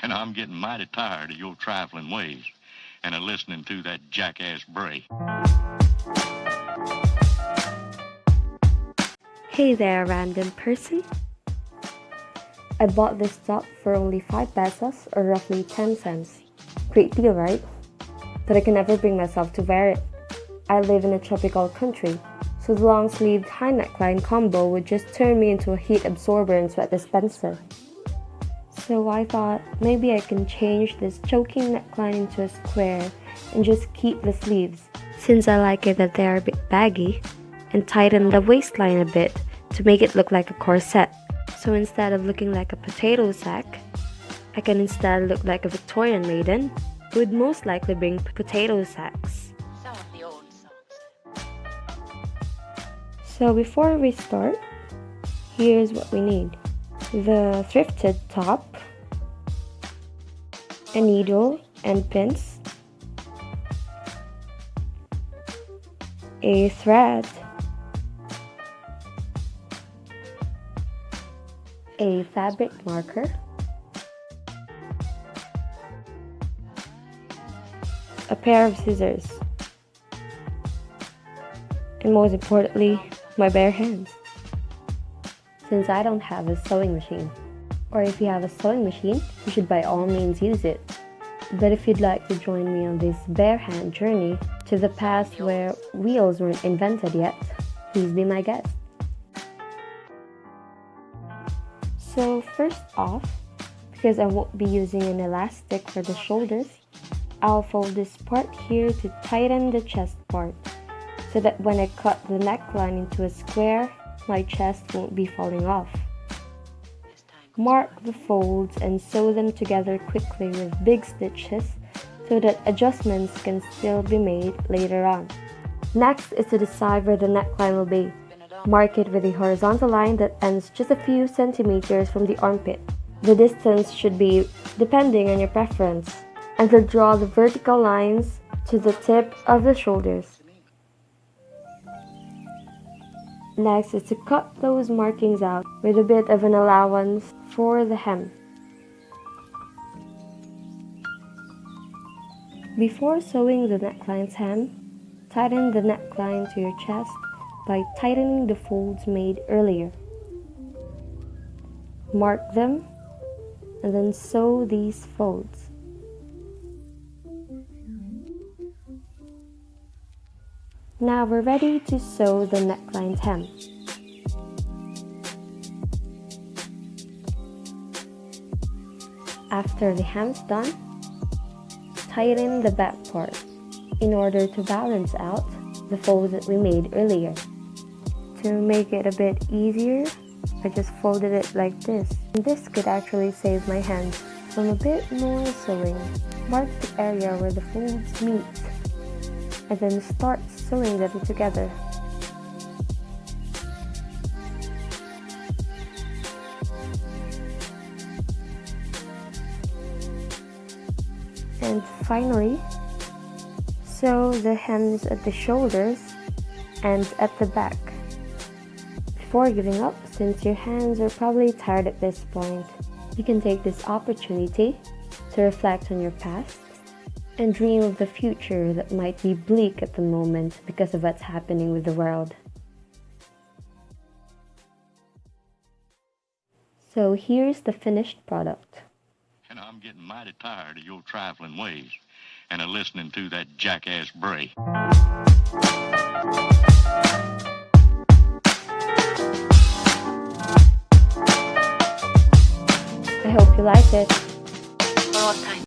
And I'm getting mighty tired of your trifling ways and of listening to that jackass bray. Hey there, random person. I bought this top for only 5 pesos or roughly 10 cents. Great deal, right? But I can never bring myself to wear it. I live in a tropical country, so the long-sleeved high neckline combo would just turn me into a heat absorber and sweat dispenser. So I thought maybe I can change this choking neckline into a square and just keep the sleeves, since I like it that they are a bit baggy, and tighten the waistline a bit to make it look like a corset. So instead of looking like a potato sack, I can instead look like a Victorian maiden who would most likely bring potato sacks. Some of the old songs. So before we start, here's what we need. The thrifted top, a needle and pins, a thread, a fabric marker, a pair of scissors, and most importantly, my bare hands, since I don't have a sewing machine. Or if you have a sewing machine, you should by all means use it. But if you'd like to join me on this bare hand journey to the past where wheels weren't invented yet, please be my guest. So first off, because I won't be using an elastic for the shoulders, I'll fold this part here to tighten the chest part, so that when I cut the neckline into a square, my chest won't be falling off. Mark the folds and sew them together quickly with big stitches so that adjustments can still be made later on. Next is to decide where the neckline will be. Mark it with a horizontal line that ends just a few centimeters from the armpit. The distance should be depending on your preference, and to draw the vertical lines to the tip of the shoulders. Next is to cut those markings out with a bit of an allowance for the hem. Before sewing the neckline's hem, tighten the neckline to your chest by tightening the folds made earlier. Mark them and then sew these folds. Now we're ready to sew the neckline's hem. After the hem's done, tighten the back part in order to balance out the folds that we made earlier. To make it a bit easier, I just folded it like this. And this could actually save my hands from a bit more sewing. Mark the area where the folds meet, and then start sewing them together. And finally, sew the hems at the shoulders and at the back. Before giving up, since your hands are probably tired at this point, you can take this opportunity to reflect on your past and dream of the future that might be bleak at the moment because of what's happening with the world. So here's the finished product. And I'm getting mighty tired of your trifling ways and of listening to that jackass bray. I hope you like it. For what time?